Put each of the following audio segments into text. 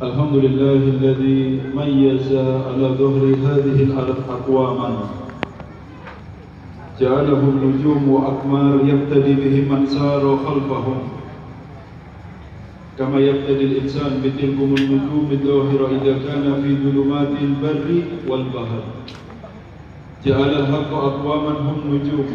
الحمد لله الذي ميز على ظهر هذه الأرض أقواما جعلهم نجوم وأقمار يقتدي بهم من سار خلفهم كما يقتدي الإنسان بتلكم النجوم الظاهرة إذا كان في ظلمات البر والبحر جعل الحق أقواما هم نجوم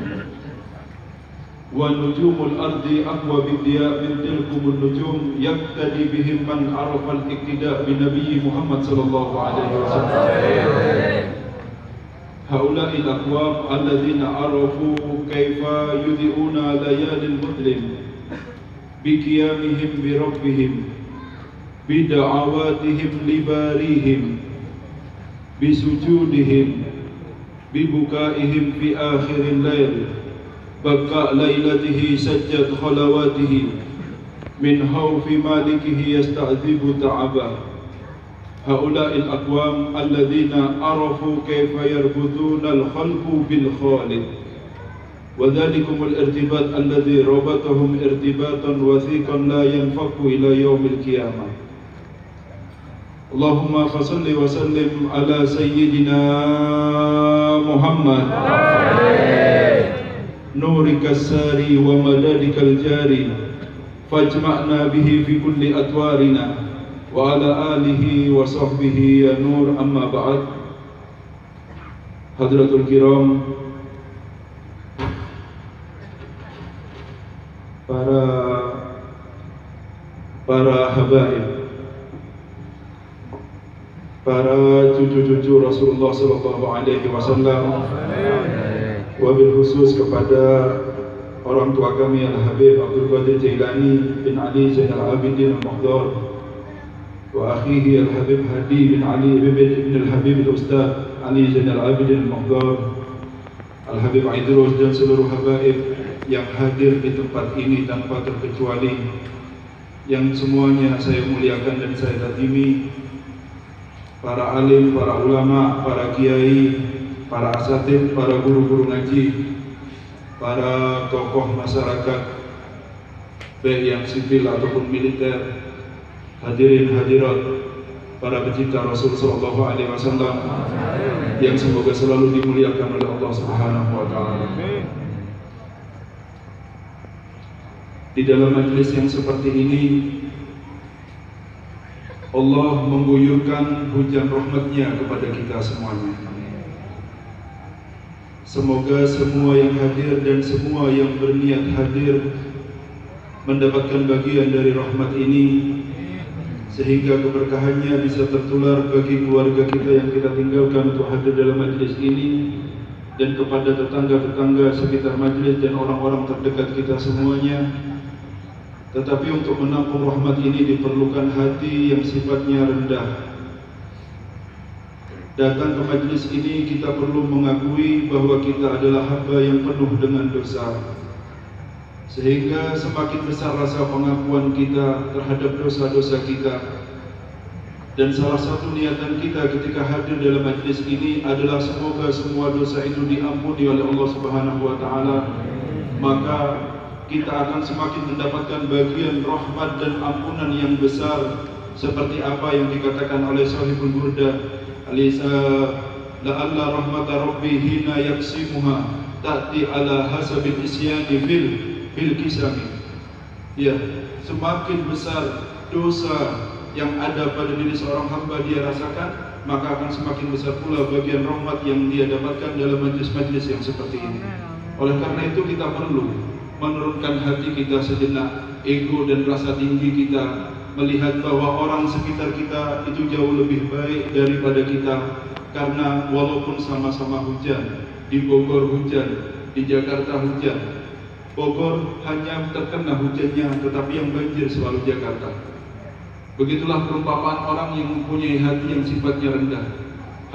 ونجوم الأرض أقوى بالضياء من تلكم النجوم يقتدي بهم من عرف الاقتداء بنبي محمد صلى الله عليه وسلم. هؤلاء الأقوام الذين عرفوا كيف يضيئون ليالي المظلم بقيامهم بربهم بدعواتهم لباريهم بسجودهم ببكائهم في آخر الليل بقاء ليلته سجد خلواته من خوف مالكه يستعذب تعبه. هؤلاء الأقوام الذين عرفوا كيف يربطون الخلق بالخالق وذلكم الارتباط الذي ربطهم ارتباطا وثيقا لا ينفك إلى يوم القيامة. اللهم فصل وسلم على سيدنا محمد نورك الساري ومدادك الجاري فاجمعنا به في كل أطوارنا وعلى آله وصحبه يا نور. أما بعد. Hadratul Kiram, para habaib, para cucu-cucu Rasulullah sallallahu alaihi wasallam, wabil khusus kepada orang tua kami Al-Habib Abdul Qadir Jailani bin Ali Zainal Abidin Al-Muhdar wa akhihi Al-Habib Hadi bin Ali ibn Al-Habib Al-Ustaz Ali Zainal Abidin Al-Muhdar, Al-Habib Aidrus dan seluruh habaib yang hadir di tempat ini tanpa terkecuali, yang semuanya saya muliakan dan saya tatimi, para alim, para ulama, para kiai, para asatid, para guru-guru ngaji, para tokoh masyarakat baik yang sipil ataupun militer, hadirin hadirat, para pecinta Rasul sallallahu alaihi wasallam yang semoga selalu dimuliakan oleh Allah Subhanahu wa taala. Di dalam majlis yang seperti ini Allah mengguyurkan hujan rahmatnya kepada kita semuanya. Semoga semua yang hadir dan semua yang berniat hadir mendapatkan bagian dari rahmat ini, sehingga keberkahannya bisa tertular bagi keluarga kita yang kita tinggalkan untuk hadir dalam majlis ini, dan kepada tetangga-tetangga sekitar majlis dan orang-orang terdekat kita semuanya. Tetapi untuk menampung rahmat ini diperlukan hati yang sifatnya rendah. Datang ke majlis ini kita perlu mengakui bahwa kita adalah hamba yang penuh dengan dosa, sehingga semakin besar rasa pengakuan kita terhadap dosa-dosa kita. Dan salah satu niatan kita ketika hadir dalam majlis ini adalah semoga semua dosa itu diampuni oleh Allah Subhanahu wa taala. Maka kita akan semakin mendapatkan bagian rahmat dan ampunan yang besar, seperti apa yang dikatakan oleh Sahibul Burda, la'alla rahmata rabbi hina yaksimuha ta'ti ala hasabil isyani bil kisami. Ya, semakin besar dosa yang ada pada diri seorang hamba dia rasakan, maka akan semakin besar pula bagian rahmat yang dia dapatkan dalam majlis-majlis yang seperti ini. Oleh karena itu kita perlu menurunkan hati kita sejenak, ego dan rasa tinggi kita, melihat bahwa orang sekitar kita itu jauh lebih baik daripada kita. Karena walaupun sama-sama hujan, di Bogor hujan, di Jakarta hujan, Bogor hanya terkena hujannya, tetapi yang banjir selalu Jakarta. Begitulah perumpamaan orang yang mempunyai hati yang sifatnya rendah.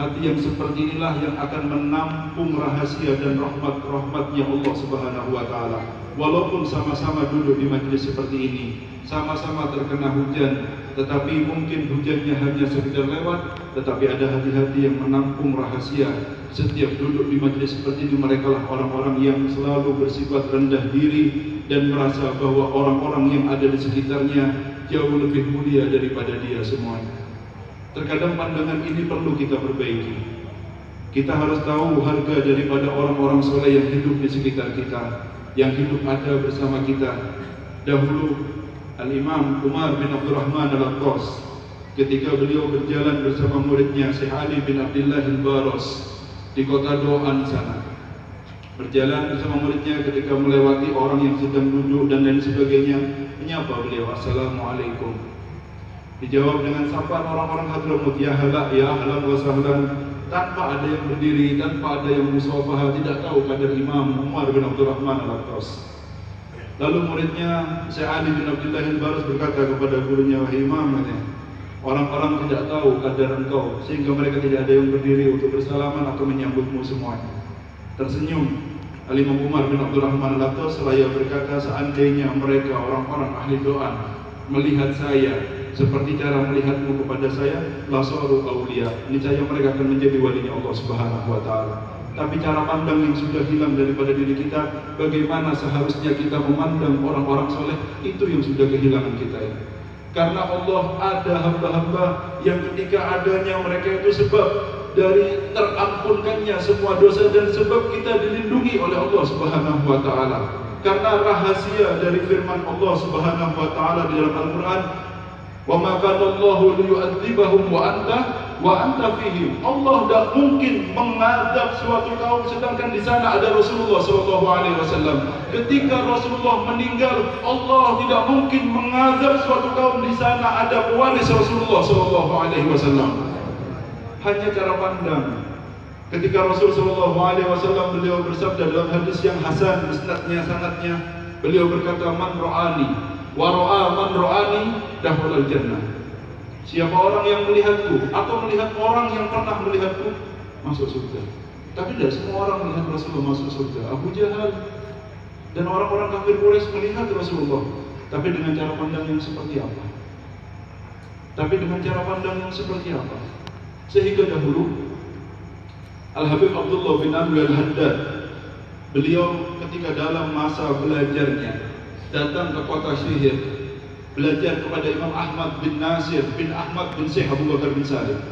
Hati yang seperti inilah yang akan menampung rahasia dan rahmat-rahmatnya Allah Subhanahu wa taala. Walaupun sama-sama duduk di majlis seperti ini, sama-sama terkena hujan, tetapi mungkin hujannya hanya sekedar lewat, tetapi ada hati-hati yang menampung rahasia. Setiap duduk di majlis seperti ini, mereka lah orang-orang yang selalu bersifat rendah diri dan merasa bahwa orang-orang yang ada di sekitarnya jauh lebih mulia daripada dia semuanya. Terkadang pandangan ini perlu kita perbaiki. Kita harus tahu harga daripada orang-orang soleh yang hidup di sekitar kita, yang hidup ada bersama kita. Dahulu Al-Imam Umar bin Abdurrahman Al-Attas, ketika beliau berjalan bersama muridnya Syekh Ali bin Abdullah Al-Baros di kota Doan sana, berjalan bersama muridnya ketika melewati orang yang sedang duduk dan lain sebagainya, menyapa beliau, "Assalamualaikum." Dijawab dengan sapaan orang-orang Hadramut, "Ya hala, ya ahlan wa sahlan." Tanpa ada yang berdiri, tanpa ada yang musafahah, tidak tahu kadar Imam Umar bin Abdurrahman Al-Attas. Lalu muridnya Syekh Ali bin Abdullah Al-Baros berkata kepada gurunya, "Wahai Imam, orang-orang tidak tahu kadar engkau, sehingga mereka tidak ada yang berdiri untuk bersalaman atau menyambutmu semuanya." Tersenyum Al-Imam Umar bin Abdurrahman Al-Attas seraya berkata, "Seandainya mereka orang-orang ahli doa melihat saya seperti cara melihatmu kepada saya, lasaru auliya, niscaya mereka akan menjadi walinya Allah Subhanahu wa taala." Tapi cara pandang yang sudah hilang daripada diri kita, bagaimana seharusnya kita memandang orang-orang soleh, itu yang sudah kehilangan kita ini. Karena Allah ada hamba-hamba yang ketika adanya mereka itu sebab dari terampunkannya semua dosa dan sebab kita dilindungi oleh Allah Subhanahu wa taala. Karena rahasia dari firman Allah Subhanahu wa taala di dalam Al-Qur'an, "Wa ma kana Allahu liyu'adzibahum wa anta fihim." Allah tidak mungkin mengadab suatu kaum sedangkan di sana ada Rasulullah sallallahu alaihi wasallam. Ketika Rasulullah meninggal, Allah tidak mungkin mengadab suatu kaum di sana ada pewaris Rasulullah sallallahu alaihi wasallam. Hanya cara pandang. Ketika Rasul sallallahu alaihi wasallam beliau bersabda dalam hadis yang hasan, isnadnya sanadnya, beliau berkata, "Man ra'ani wa ra'a man ra'ani dakhala al-jannah." Siapa orang yang melihatku atau melihat orang yang pernah melihatku, masuk surga. Tapi tidak semua orang melihat Rasulullah masuk surga. Abu Jahal dan orang-orang kafir Quraisy melihat Rasulullah, tapi dengan cara pandang yang seperti apa? Sehingga dahulu Al-Habib Abdullah bin Amr Al-Haddad, beliau ketika dalam masa belajarnya datang ke kota Syihir, belajar kepada Imam Ahmad bin Nasir bin Ahmad bin Syekh Abu Bakar bin Salim.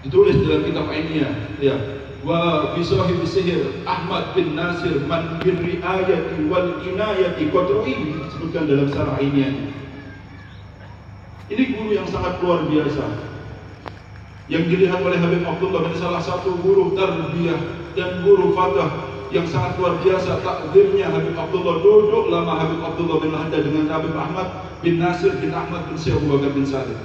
Ditulis dalam kitab Ainiyah, ya, wa fi sahib sihir Ahmad bin Nasir man bir riayati wal inayati qadru'i, disebutkan dalam syarah Ainiyah. Ini guru yang sangat luar biasa yang dilihat oleh Habib Abdullah bin salah satu guru tarbiyah dan guru fatah yang sangat luar biasa takdirnya. Habib Abdullah duduk lama Habib Abdullah bin Haddad dengan Habib Ahmad bin Nasir bin Ahmad bin Syekh Abu Bakar bin Salim.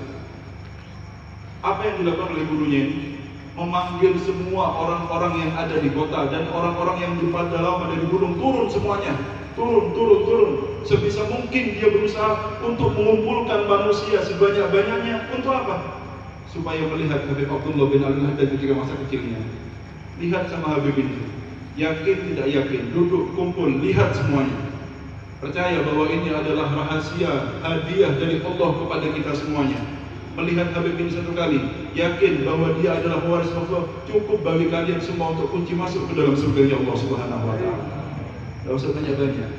Apa yang dilakukan oleh gurunya ini? Memanggil semua orang-orang yang ada di kota dan orang-orang yang di pedalaman dari gunung, turun semuanya, turun. Sebisa mungkin dia berusaha untuk mengumpulkan manusia sebanyak-banyaknya. Untuk apa? Supaya melihat Habib Abdullah bin Al-Haddad ketika masa kecilnya. Lihat sama Habib ini, yakin tidak yakin, duduk kumpul, lihat semuanya. Percaya bahwa ini adalah rahasia hadiah dari Allah kepada kita semuanya. Melihat Habib ini satu kali, yakin bahwa dia adalah waris Allah, cukup bagi kalian semua untuk kunci masuk ke dalam surga Allah Subhanahu wa taala. Tidak usah banyak-banyak.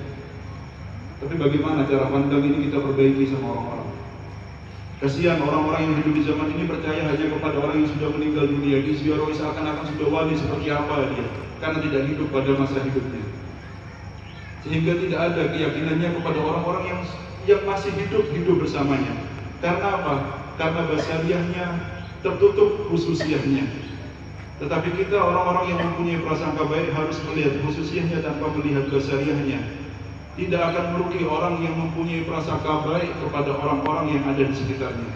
Tapi bagaimana cara pandang ini kita perbaiki sama orang-orang? Kasihan orang-orang yang hidup di zaman ini percaya hanya kepada orang yang sudah meninggal dunia. Diziarahi seakan-akan sudah wali seperti apa dia, karena tidak hidup pada masa hidupnya. Sehingga tidak ada keyakinannya kepada orang-orang yang masih hidup bersamanya. Karena apa? Karena basariahnya tertutup khususiyahnya. Tetapi kita orang-orang yang mempunyai prasangka baik harus melihat khususiyahnya tanpa melihat basariahnya. Tidak akan merugi orang yang mempunyai prasangka baik kepada orang-orang yang ada di sekitarnya.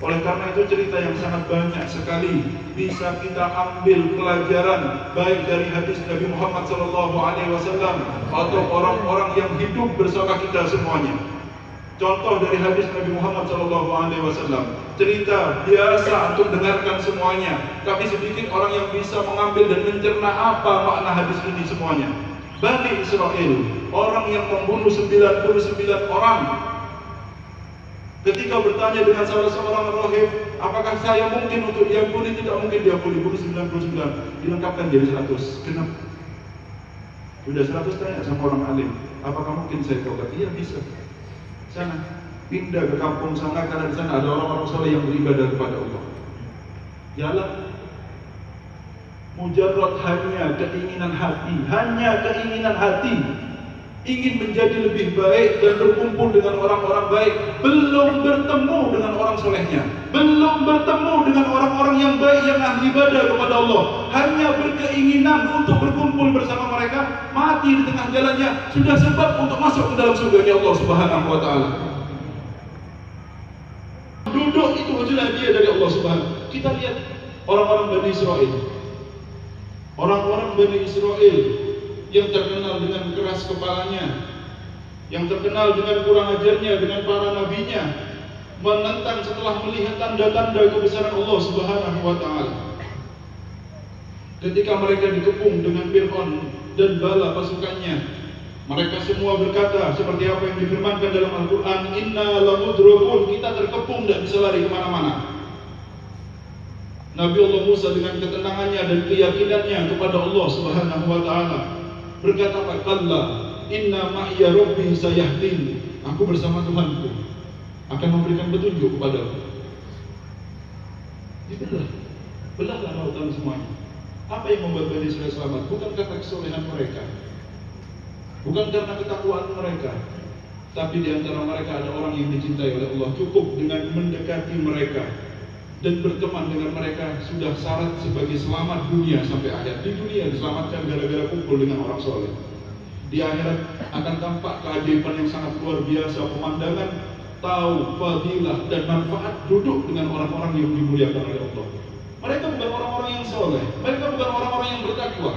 Oleh karena itu cerita yang sangat banyak sekali bisa kita ambil pelajaran baik dari hadis Nabi Muhammad SAW atau orang-orang yang hidup bersama kita semuanya. Contoh dari hadis Nabi Muhammad SAW, cerita biasa untuk dengarkan semuanya, tapi sedikit orang yang bisa mengambil dan mencerna apa makna hadis ini semuanya. Bani Israel, orang yang membunuh 99 orang, ketika bertanya dengan salah seorang rahib, apakah saya mungkin untuk diampuni? Tidak mungkin diampuni. Bunuh 99, dilengkapkan jadi 100. Kenapa? Sudah 100, tanya sama orang alim, apakah mungkin saya taubat? Iya bisa. Sana pindah ke kampung sana karena di sana ada orang-orang soleh yang beribadah kepada Allah. Jalan mujarrad hanya keinginan hati, ingin menjadi lebih baik dan berkumpul dengan orang-orang baik, belum bertemu dengan orang solehnya, belum bertemu dengan orang-orang yang baik yang ahli ibadah kepada Allah, hanya berkeinginan untuk berkumpul bersama mereka, mati di tengah jalannya sudah sebab untuk masuk ke dalam surga Allah Subhanahu wa taala. Duduk itu adalah hadiah dari Allah Subhanahu. Kita lihat orang-orang Bani Israel. Orang-orang Bani Israel yang terkenal dengan keras kepalanya, yang terkenal dengan kurang ajarnya dengan para nabinya, menentang setelah melihat tanda-tanda kebesaran Allah Subhanahu wa taala. Ketika mereka dikepung dengan Fir'aun dan bala pasukannya, mereka semua berkata seperti apa yang difirmankan dalam Al-Quran, inna lamudrakun, kita terkepung, tidak bisa lari kemana-mana. Nabi Allah Musa dengan ketenangannya dan keyakinannya kepada Allah Subhanahu wa taala berkata, "Kalla inna ma'iya rabbi sayahdin." Aku bersama Tuhanku akan memberikan petunjuk kepadaku. Belahlah lautan semuanya. Apa yang membuat Bani Israil selamat? Bukan karena kesolehan mereka, bukan karena ketakwaan mereka, tapi di antara mereka ada orang yang dicintai oleh Allah. Cukup dengan mendekati mereka dan berteman dengan mereka sudah syarat sebagai selamat dunia sampai akhir. Di dunia diselamatkan gara-gara kumpul dengan orang soleh. Di akhirat akan tampak keajaiban yang sangat luar biasa, pemandangan, tahu, fadilah dan manfaat duduk dengan orang-orang yang dimuliakan oleh Allah. Mereka bukan orang-orang yang soleh, mereka bukan orang-orang yang bertakwa,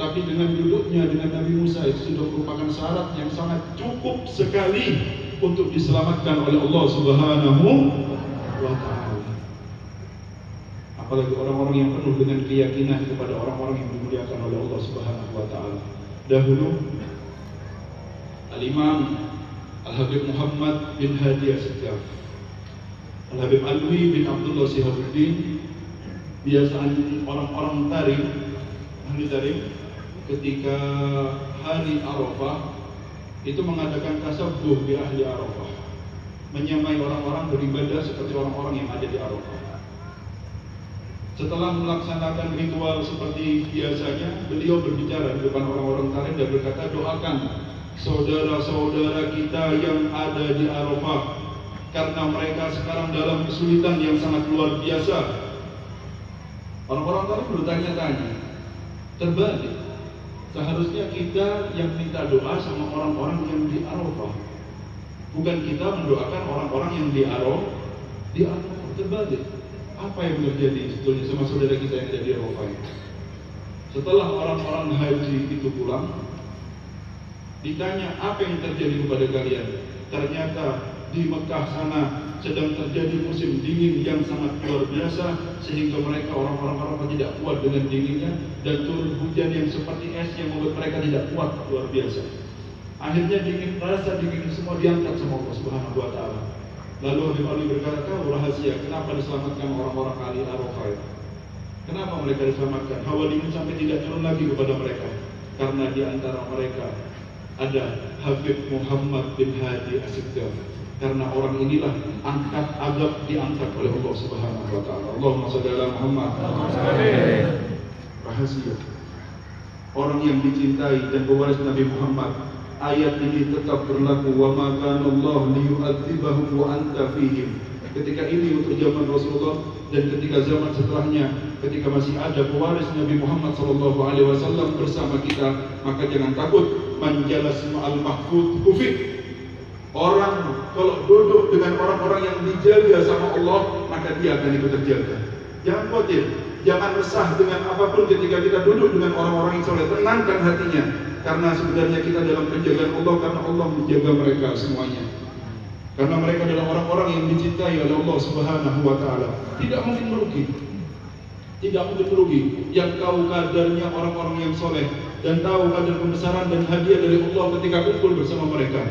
tapi dengan duduknya dengan Nabi Musa itu sudah merupakan syarat yang sangat cukup sekali untuk diselamatkan oleh Allah Subhanahu wa taala. Apalagi orang-orang yang penuh dengan keyakinan kepada orang-orang yang dimuliakan oleh Allah Subhanahu wa taala. Dahulu Al-Imam Al-Habib Muhammad bin Hadi As-Sittaf, Al-Habib Alwi bin Abdullah Sihabuddin, biasaan orang-orang tarim, ahli tarim, ketika hari Arafah itu mengadakan tasabuh di ahli Arafah, menyamai orang-orang beribadah seperti orang-orang yang ada di Arafah. Setelah melaksanakan ritual seperti biasanya, beliau berbicara di depan orang-orang tarim dan berkata, doakan saudara-saudara kita yang ada di Arafah, karena mereka sekarang dalam kesulitan yang sangat luar biasa. Orang-orang tarim bertanya-tanya, terbalik, seharusnya kita yang minta doa sama orang-orang yang di Arafah, bukan kita mendoakan orang-orang yang di Arafah. Terbalik. Apa yang terjadi sebetulnya sama saudara kita yang ada di Arafah? Setelah orang-orang haji itu pulang, ditanya apa yang terjadi kepada kalian? Ternyata di Mekah sana sedang terjadi musim dingin yang sangat luar biasa, sehingga mereka orang-orang Arafah tidak kuat dengan dinginnya, dan turun hujan yang seperti es yang membuat mereka tidak kuat, luar biasa. Akhirnya rasa dingin semua diangkat sama Allah Subhanahu wa taala. Lalu Habib Ali berkata, tahu rahasia kenapa diselamatkan orang-orang ahli Arafah? Kenapa mereka diselamatkan? Hawa dingin sampai tidak turun lagi kepada mereka, karena di antara mereka ada Habib Muhammad bin Hadi As-Sittaf. Karena orang inilah angkat azab diangkat oleh Allah Subhanahu wa taala. Allahumma shalli ala Muhammad. Rahasia orang yang dicintai dan pewaris Nabi Muhammad, ayat ini tetap berlaku, wa ma kana Allah liyu'adzibahum wa anta fihim. Ketika ini untuk zaman Rasulullah dan ketika zaman setelahnya, ketika masih ada pewaris Nabi Muhammad SAW bersama kita, maka jangan takut. Man jalas ma'al mahfud kufid. Orang kalau duduk dengan orang-orang yang dijaga sama Allah, maka dia akan ikut terjaga. Jangan khawatir, jangan resah dengan apapun ketika kita duduk dengan orang-orang yang soleh. Tenangkan hatinya, karena sebenarnya kita dalam penjagaan Allah, karena Allah menjaga mereka semuanya. Karena mereka adalah orang-orang yang dicintai oleh Allah Subhanahu wa taala. Tidak mungkin merugi. Tidak mungkin merugi yang tahu kadarnya orang-orang yang soleh dan tahu kadar kebesaran dan hadiah dari Allah ketika kumpul bersama mereka.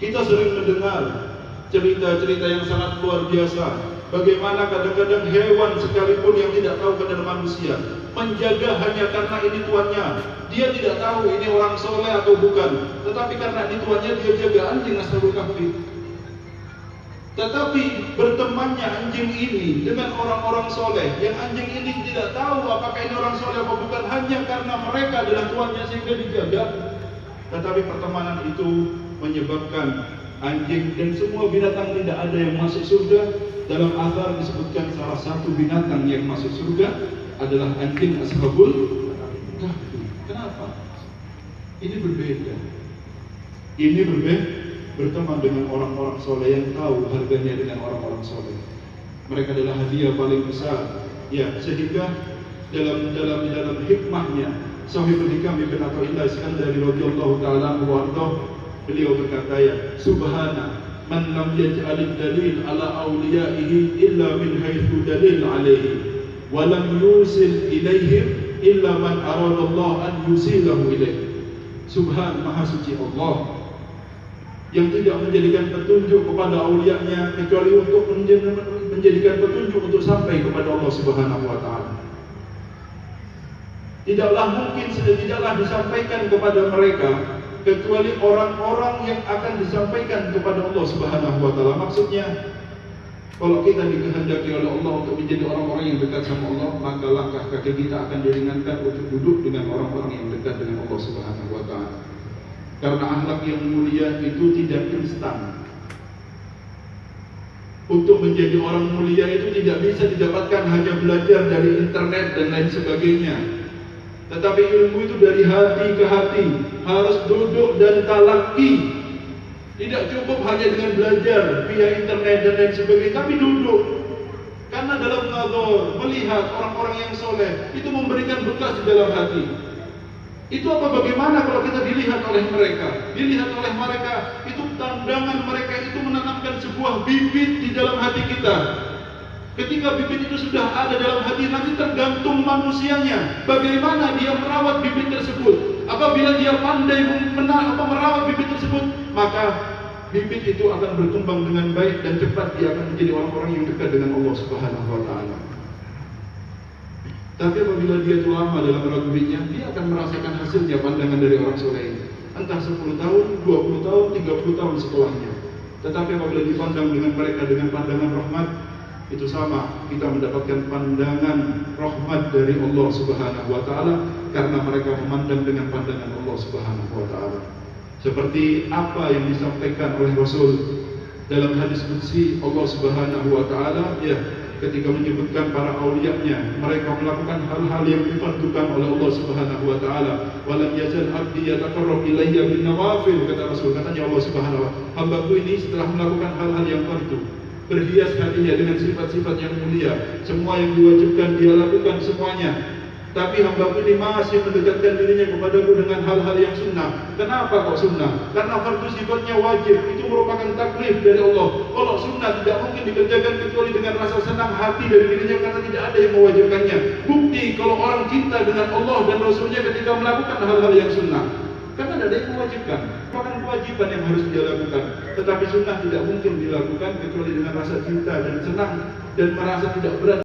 Kita sering mendengar cerita-cerita yang sangat luar biasa, bagaimana kadang-kadang hewan sekalipun yang tidak tahu kadar manusia menjaga hanya karena ini tuannya. Dia tidak tahu ini orang soleh atau bukan, tetapi karena ini tuannya dia jaga. Anjing Ashabul Kahfi, Tetapi bertemannya anjing ini dengan orang-orang soleh, yang anjing ini tidak tahu apakah ini orang soleh atau bukan, hanya karena mereka adalah tuannya sehingga dijaga. Tetapi pertemanan itu menyebabkan anjing dan semua binatang tidak ada yang masuk surga. Dalam athar disebutkan salah satu binatang yang masuk surga adalah anjing ashabul kahfi. Kenapa? Ini berbeda. Ini berbeda. Berteman dengan orang-orang soleh yang tahu harganya dengan orang-orang soleh. Mereka adalah hadiah paling besar. Ya, sehingga dalam hikmahnya Sahibul Hikam Ibn Athaillah Iskandari radhiyallahu taala anhu, beliau berkata, ya subhana man lam yaj'alid dalil ala awliyaihi illa min haitsu dalil alaihi wa lam yusil ilaihim illa man arada Allah an yusilahu ilaihi. Subhan, maha suci Allah yang tidak menjadikan petunjuk kepada aulianya kecuali untuk menjadikan petunjuk untuk sampai kepada Allah Subhanahu wa taala. Tidaklah disampaikan kepada mereka kecuali orang-orang yang akan disampaikan kepada Allah Subhanahu wa taala. Maksudnya, kalau kita dikehendaki oleh Allah untuk menjadi orang-orang yang dekat sama Allah, maka langkah kaki kita akan diringankan untuk duduk dengan orang-orang yang dekat dengan Allah Subhanahu wa taala. Karena akhlak yang mulia itu tidak instan. Untuk menjadi orang mulia itu tidak bisa didapatkan hanya belajar dari internet dan lain sebagainya. Tetapi ilmu itu dari hati ke hati, harus duduk dan talaki. Tidak cukup hanya dengan belajar via internet dan lain sebagainya, tapi duduk. Karena dalam nazar, melihat orang-orang yang soleh itu memberikan bekas di dalam hati. Itu bagaimana kalau kita dilihat oleh mereka? Dilihat oleh mereka, itu pandangan mereka itu menanamkan sebuah bibit di dalam hati kita. Ketika bibit itu sudah ada dalam hati, nanti tergantung manusianya bagaimana dia merawat bibit tersebut. Apabila dia pandai merawat bibit tersebut, maka bibit itu akan berkembang dengan baik dan cepat dia akan menjadi orang-orang yang dekat dengan Allah Subhanahu wa taala. Tapi apabila dia itu lama dalam merawat bibitnya, dia akan merasakan hasilnya pandangan dari orang soleh ini. Entah 10 tahun, 20 tahun, 30 tahun setelahnya. Tetapi apabila dipandang dengan mereka dengan pandangan rahmat, itu sama, kita mendapatkan pandangan rahmat dari Allah Subhanahu wa taala karena mereka memandang dengan pandangan Allah Subhanahu wa taala. Seperti apa yang disampaikan oleh Rasul dalam hadis qudsi Allah Subhanahu wa taala, ya, ketika menyebutkan para aulianya, mereka melakukan hal-hal yang difardukan oleh Allah Subhanahu wa taala. Walam yazal abdi yataqarrab ilayya bin nawafil, kata Rasul, katanya Allah Subhanahu wa taala, hambaku ini setelah melakukan hal-hal yang fardu, berhias hatinya dengan sifat-sifat yang mulia, semua yang diwajibkan dia lakukan semuanya. Tapi hambaku ini masih mendekatkan dirinya kepadaku dengan hal-hal yang sunnah. Kenapa kok sunnah? Karena fardu sifatnya wajib, itu merupakan taklif dari Allah. Kalau sunnah tidak mungkin dikerjakan kecuali dengan rasa senang hati dari dirinya, karena tidak ada yang mewajibkannya. Bukti kalau orang cinta dengan Allah dan Rasulnya ketika melakukan hal-hal yang sunnah, karena tidak ada yang mewajibkan, merupakan kewajiban yang harus dia lakukan. Tetapi sunnah tidak mungkin dilakukan kecuali dengan rasa cinta dan senang dan merasa tidak berat.